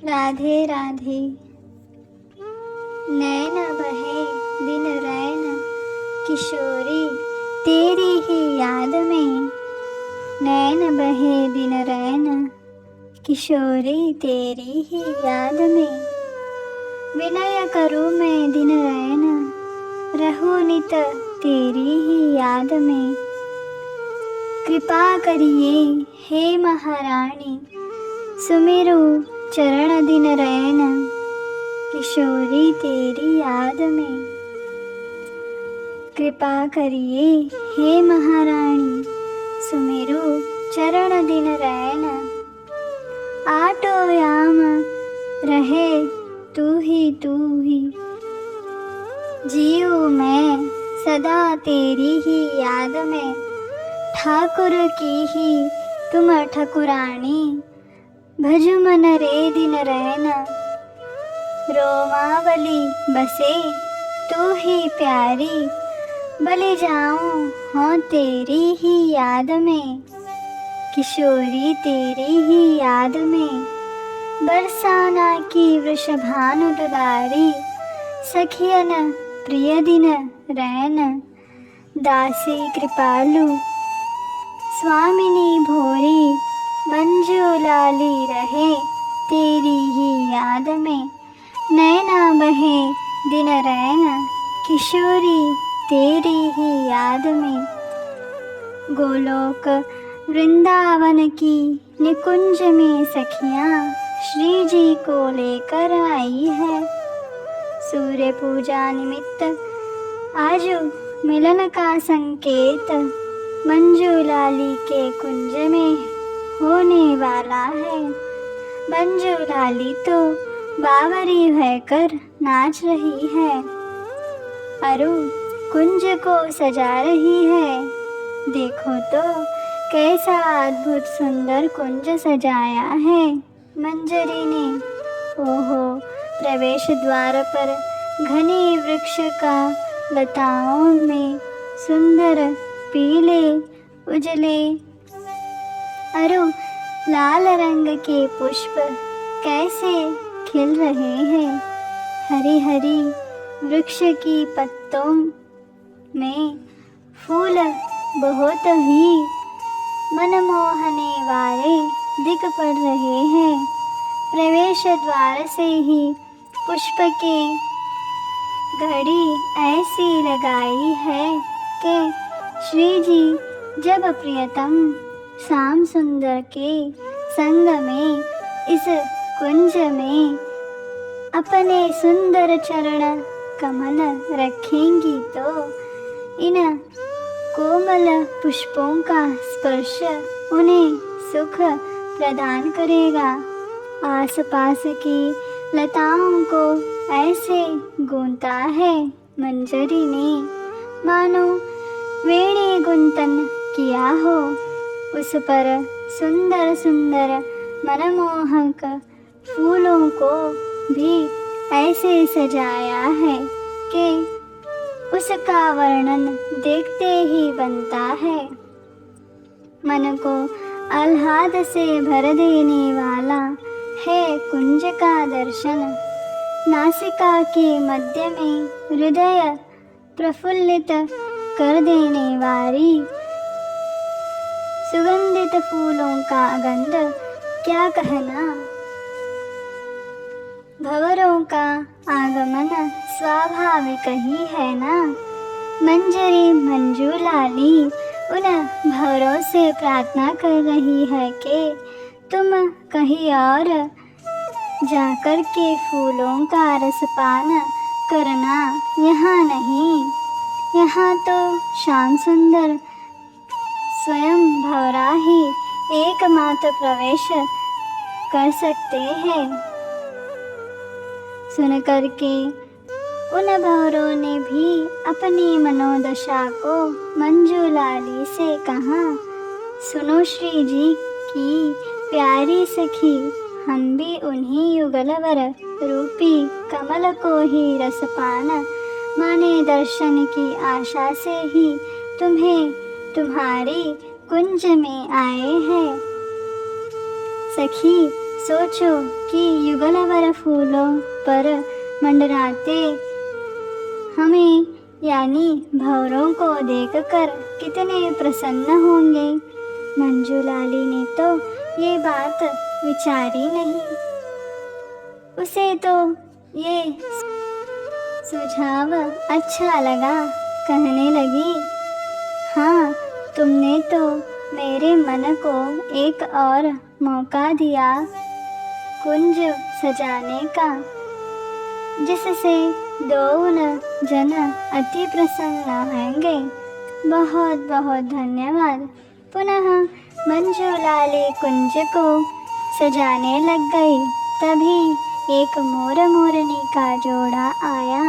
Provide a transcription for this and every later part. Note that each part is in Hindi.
राधे राधे। नैन बहे दिन रैन, किशोरी तेरी ही याद में। नैन बहे दिन रैन, किशोरी तेरी ही याद में। विनय करूँ मैं दिन रैन, रहूँ नित तेरी ही याद में। कृपा करिए हे महारानी, सुमिरू चरण दिन रैन, किशोरी तेरी याद में। कृपा करिए हे महारानी, सुमिरू चरण दिन रैन। आटो याम रहे तू ही, जीऊँ मैं सदा तेरी ही याद में। ठाकुर की ही तुम ठकुरानी, भजु मन रे दिन रैन। रोमावली बसे तू ही प्यारी, बलि जाऊं हो तेरी ही याद में। किशोरी तेरी ही याद में। बरसाना की वृषभानु दुलारी, सखियन प्रिय दिन रैन। दासी कृपालु स्वामिनी भोरी, मंजू लाली रहे तेरी ही याद में। नैना बहे दिन रैन, किशोरी तेरी ही याद में। गोलोक वृंदावन की निकुंज में सखियाँ, श्री जी को लेकर आई है। सूर्य पूजा निमित्त आज मिलन का संकेत, मंजू लाली के कुंज में होने वाला है। मंजू लाली तो बावरी भयकर नाच रही है, अरु कुंज को सजा रही है। देखो तो कैसा अद्भुत सुंदर कुंज सजाया है मंजरी ने। ओहो, प्रवेश द्वार पर घने वृक्ष का लताओं में सुंदर पीले उजले अरु लाल रंग के पुष्प कैसे खिल रहे हैं। हरी हरी वृक्ष की पत्तों में फूल बहुत ही मनमोहने वाले दिख पड़ रहे हैं। प्रवेश द्वार से ही पुष्प के घड़ी ऐसी लगाई है कि श्री जी जब प्रियतम श्याम सुंदर के संग में इस कुंज में अपने सुंदर चरण कमल रखेंगी तो इन कोमल पुष्पों का स्पर्श उन्हें सुख प्रदान करेगा। आसपास की लताओं को ऐसे गूंथा है मंजरी ने, मानो वेणी गुंतन किया हो। उस पर सुंदर सुंदर मनमोहक फूलों को भी ऐसे सजाया है कि उसका वर्णन देखते ही बनता है। मन को आह्लाद से भर देने वाला है कुंज का दर्शन। नासिका के मध्य में हृदय प्रफुल्लित कर देने वाली सुगंधित फूलों का गंध क्या कहना। भंवरों का आगमन स्वाभाविक ही है ना। मंजरी मंजू लाली उन भंवरों से प्रार्थना कर रही है कि तुम कहीं और जाकर के फूलों का रसपान करना, यहाँ नहीं। यहाँ तो श्याम सुंदर स्वयं भंवरा ही एकमात्र प्रवेश कर सकते हैं। सुन करके उन भंवरों ने भी अपनी मनोदशा को मंजू लाली से कहा, सुनो श्री जी की प्यारी सखी, हम भी उन्हीं युगलवर रूपी कमल को ही रसपान माने दर्शन की आशा से ही तुम्हें तुम्हारी कुंज में आए हैं। सखी सोचो कि युगलवर फूलों पर मंडराते हमें यानी भंवरों को देखकर कितने प्रसन्न होंगे। मंजूलाली ने तो ये बात विचारी नहीं। उसे तो ये सुझाव अच्छा लगा। कहने लगी, हाँ, तुमने तो मेरे मन को एक और मौका दिया कुंज सजाने का, जिससे दोनों जन अति प्रसन्न होंगे। बहुत बहुत धन्यवाद। पुनः मंजूलाली कुंज को सजाने लग गई। तभी एक मोर मोरनी का जोड़ा आया।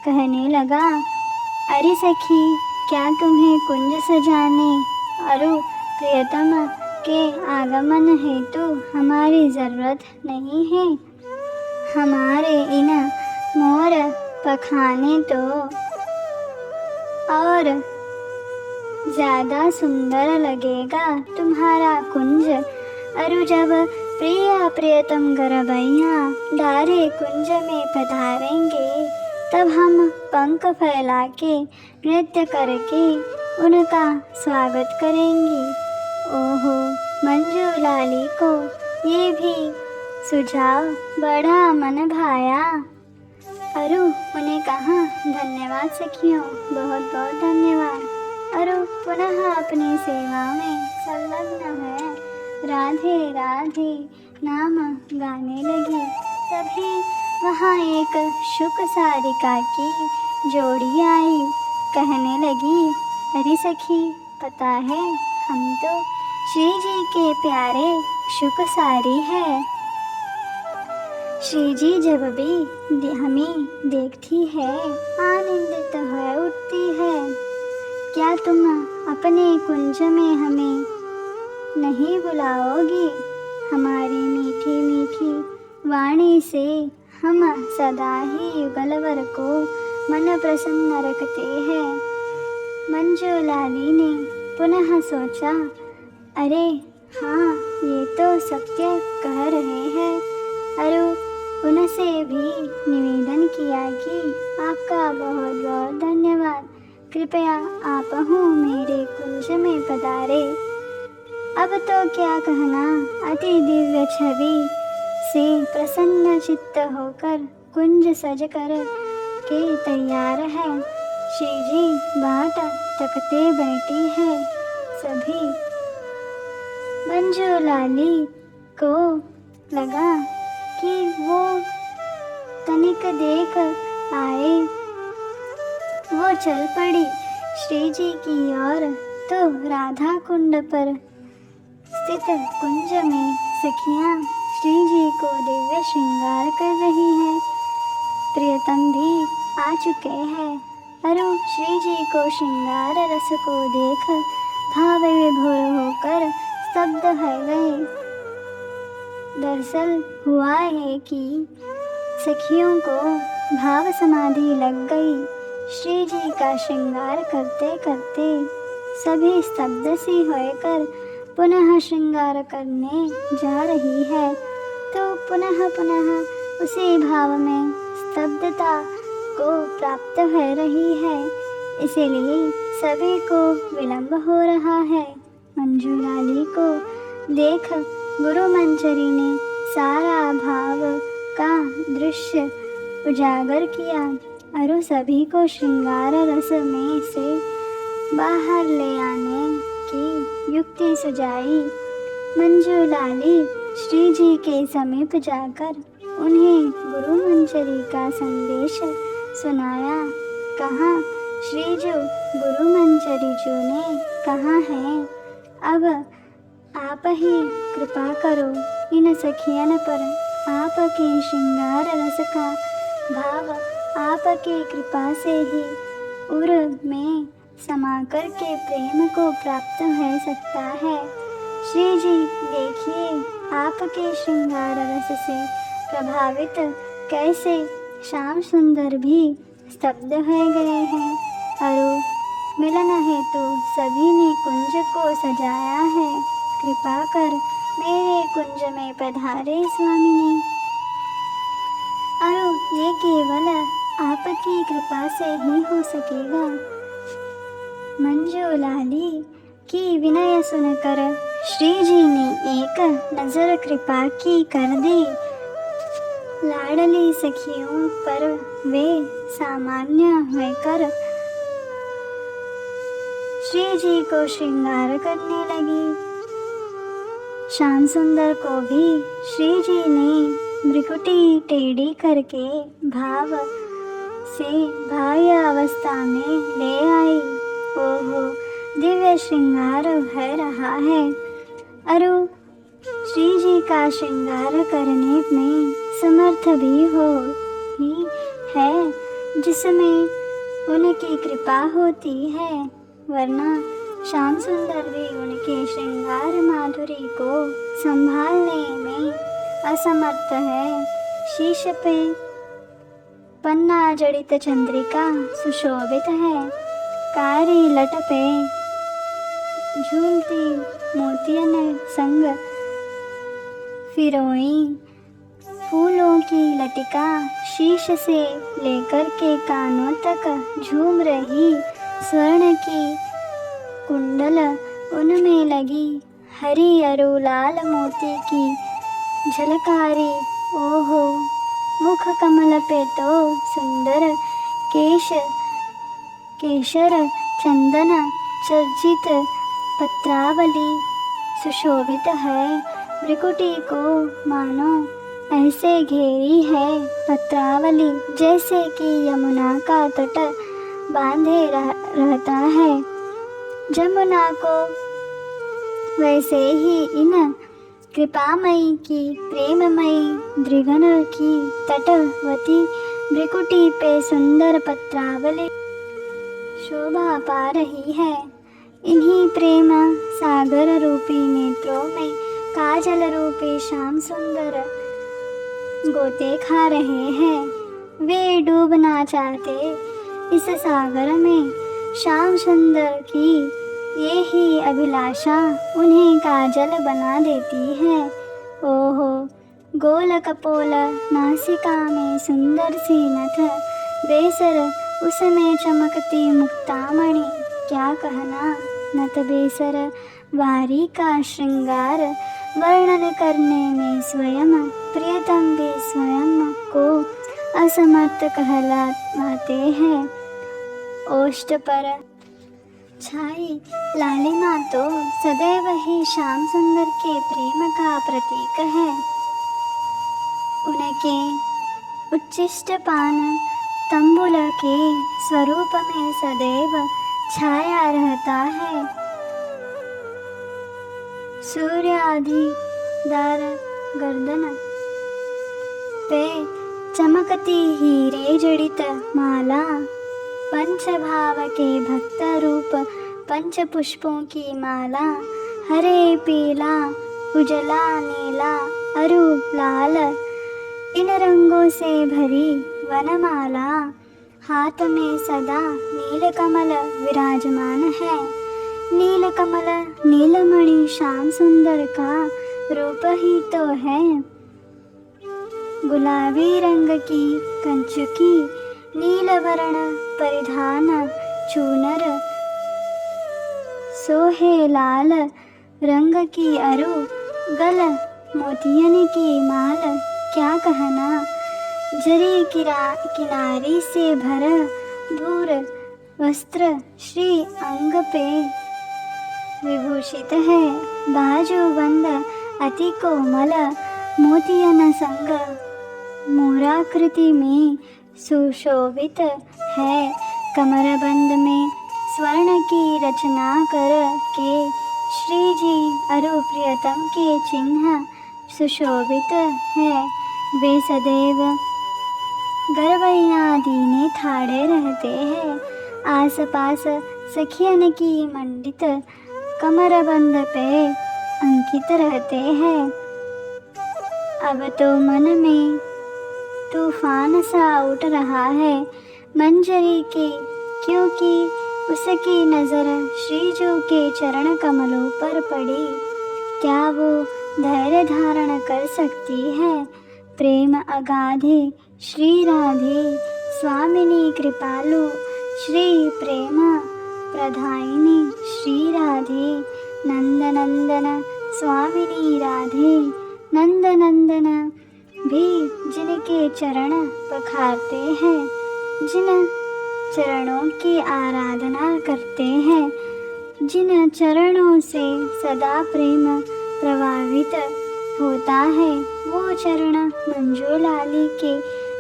कहने लगा, अरे सखी, क्या तुम्हें कुंज सजाने अरु प्रियतम के आगमन हेतु हमारी ज़रूरत नहीं है? हमारे इन मोर पखाने तो और ज़्यादा सुंदर लगेगा तुम्हारा कुंज। अरु जब प्रिया प्रियतम गरबैया डारे कुंज में पधारेंगे, तब हम पंख फैला के नृत्य करके उनका स्वागत करेंगी। ओहो, मंजूलाली को ये भी सुझाव बड़ा मन भाया। अरु उन्हें कहा, धन्यवाद सखियों, बहुत बहुत धन्यवाद। अरु पुनः अपनी सेवा में संलग्न है राधे राधे नाम गाने लगी। तभी वहाँ एक शुक सारिका की जोड़ी आई। कहने लगी, अरे सखी, पता है, हम तो श्री जी के प्यारे शुक सारी है। श्री जी जब भी हमें देखती है, आनंदित हो उठती है। क्या तुम अपने कुंज में हमें नहीं बुलाओगी? हमारी मीठी मीठी वाणी से हम सदा ही युगलवर को मन प्रसन्न रखते हैं। मंजूलाली ने पुनः सोचा, अरे हाँ, ये तो सत्य कह रहे हैं। अरु उनसे भी निवेदन किया कि आपका बहुत बहुत धन्यवाद, कृपया आप हूँ मेरे कुंज में पधारे। अब तो क्या कहना, अति दिव्य छवि से प्रसन्न चित्त होकर कुंज सज कर के तैयार है। श्री जी बाट तकते बैठी है। सभी मंजूलाली को लगा कि वो तनिक देख आए। वो चल पड़ी श्री जी की ओर। तो राधा कुंड पर स्थित कुंज में सखियाँ श्री जी को दिव्य श्रृंगार कर रही हैं। प्रियतम भी आ चुके हैं। अरु श्री जी को श्रृंगार रस को देख भाव विभोर होकर स्तब्ध हो गए। दरअसल हुआ है कि सखियों को भाव समाधि लग गई। श्री जी का श्रृंगार करते करते सभी स्तब्ध सी होकर पुनः श्रृंगार करने जा रही है। तो पुनः उसी भाव में स्तब्धता को प्राप्त हो रही है, इसीलिए सभी को विलंब हो रहा है। मंजूलाली को देख गुरु मंजरी ने सारा भाव का दृश्य उजागर किया। अरु सभी को श्रृंगार रस में से बाहर ले आने की युक्ति सुझाई। मंजूलाली श्री जी के समीप जाकर उन्हें गुरु मंजरी का संदेश सुनाया। कहा, श्री जी गुरु मंजरी जी ने कहा है, अब आप ही कृपा करो इन सखियन पर। आपके श्रृंगार रस का भाव आपके कृपा से ही उर में समाकर के प्रेम को प्राप्त हो सकता है। श्री जी देखिए, आपके श्रृंगार रस से प्रभावित कैसे श्याम सुंदर भी स्तब्ध हो गए हैं। और मिलन हेतु सभी ने कुंज को सजाया है। कृपा कर मेरे कुंज में पधारे स्वामिनी। अरे ये केवल आपकी कृपा से ही हो सकेगा। मंजूलाली की विनय सुनकर श्री जी ने एक नजर कृपा की कर दी। लाडली सखियों पर वे सामान्य होकर श्री जी को श्रृंगार करने लगी। श्याम सुंदर को भी श्री जी ने भ्रिकुटी टेढ़ी करके भाव से बाह्य अवस्था में ले आई। ओहो, दिव्य श्रृंगार हो रहा है। अरु श्री जी का श्रृंगार करने में समर्थ भी हो ही है, जिसमें उनकी कृपा होती है, वरना श्याम सुंदर भी उनके श्रृंगार माधुरी को संभालने में असमर्थ है। शीश पे पन्ना जड़ित चंद्रिका सुशोभित है। कारी लट पे झूलती मोतियन संग फिरोई फूलों की लटिका शीश से लेकर के कानों तक झूम रही। स्वर्ण की कुंडल उनमें लगी। हरी अरु लाल मोती की झलकारी। ओहो, मुख कमल पे तो सुंदर केशर चंदन चर्चित पत्रावली सुशोभित है। भ्रिकुटी को मानो ऐसे घेरी है पत्रावली, जैसे कि यमुना का तट बांधे रहता है। जमुना को वैसे ही इन कृपामयी की प्रेममयी दृगन की तटवती भ्रिकुटी पे सुंदर पत्रावली शोभा पा रही है। इन्हीं प्रेम सागर रूपी नेत्रों में काजल रूपी श्याम सुंदर गोते खा रहे हैं। वे डूबना चाहते इस सागर में। श्याम सुंदर की ये ही अभिलाषा उन्हें काजल बना देती है। ओहो, गोल कपोल नासिका में सुंदर सी नथ बेसर, उसमें चमकती मुक्तामणि, क्या कहना नथ बेसर वारी का श्रृंगार वर्णन करने में स्वयं प्रियतम भी स्वयं को असमर्थ कहलाते हैं। ओष्ठ पर छाई लालिमा तो सदैव ही श्याम सुंदर के प्रेम का प्रतीक है। उनके उच्चिष्ट पान तंबुल के स्वरूप में सदैव छाया रहता है। सूर्याधिदार गर्दन पे चमकती हीरे जड़ित माला, पंचभाव के भक्त रूप पंच पुष्पों की माला, हरे पीला उजला नीला अरु लाल, इन रंगों से भरी वनमाला। हाथ में सदा नीलकमल विराजमान है। नीलकमल नीलमणि श्याम सुंदर का रूप ही तो है। गुलाबी रंग की कंचुकी, नीलवर्ण परिधान चूनर, सोहे लाल रंग की अरु गल मोतियन की माल, क्या कहना जरी किनारी से भर धूर वस्त्र श्री अंग पे विभूषित है। बाजूबंद अति कोमल मोतियन संग मोराकृति में सुशोभित है। कमरबंद में स्वर्ण की रचना कर के श्री जी अरु प्रियतम के चिन्ह सुशोभित है। वे सदैव गरबैया दीने ठाड़े रहते हैं। आसपास सखियन की मंडित कमरबंद पे अंकित रहते हैं। अब तो मन में तूफान सा उठ रहा है मंजरी की, क्योंकि उसकी नज़र श्रीजू के चरण कमलों पर पड़ी। क्या वो धैर्य धारण कर सकती है। प्रेम अगाधे श्री राधे स्वामिनी कृपालु श्री प्रेम प्रदायिनी श्री राधे नंदनंदन स्वामिनी राधे नंदनंदन भी जिनके चरण पखारते हैं, जिन चरणों की आराधना करते हैं, जिन चरणों से सदा प्रेम प्रवाहित होता है, वो चरण मंजूलाली के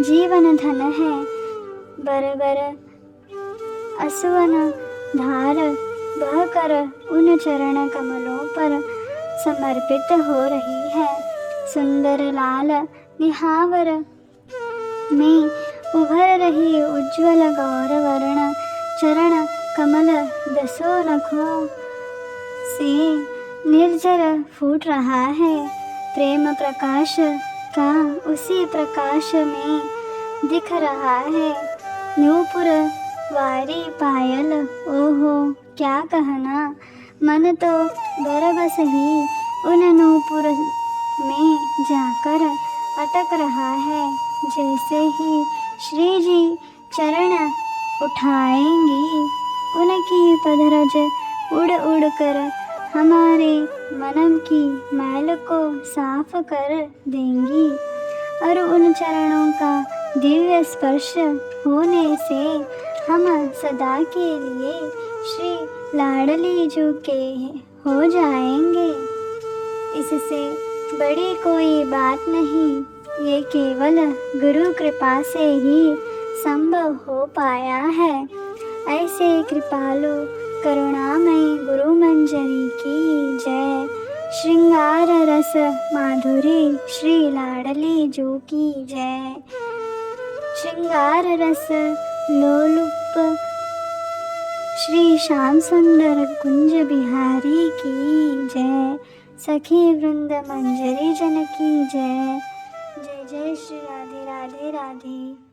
जीवन धन है। बरबर असुवन धार बहकर उन चरण कमलों पर समर्पित हो रही है। सुंदर लाल निहावर में उभर रही उज्ज्वल गौरवर्ण चरण कमल दसों नखों से निर्जर फूट रहा है। प्रेम प्रकाश का उसी प्रकाश में दिख रहा है। नूपुर वारी पायल, ओहो क्या कहना, मन तो बरबस ही उन नूपुर में जाकर अटक रहा है। जैसे ही श्री जी चरण उठाएंगी, उनकी पदरज उड़ उड़ कर हमारे मनम की मैल को साफ कर देंगी और उन चरणों का दिव्य स्पर्श होने से हम सदा के लिए श्री लाडली जी के हो जाएंगे। इससे बड़ी कोई बात नहीं, ये केवल गुरु कृपा से ही संभव हो पाया है। ऐसे कृपालु करुणामयी गुरु मंजरी की जय। श्रृंगार रस माधुरी श्री लाडली जो की जय। श्रृंगार रस लोलुप श्री श्याम सुंदर कुंज बिहारी की जय। सखी वृंद मंजरी जन की जय। जय जय श्री राधे राधे राधे।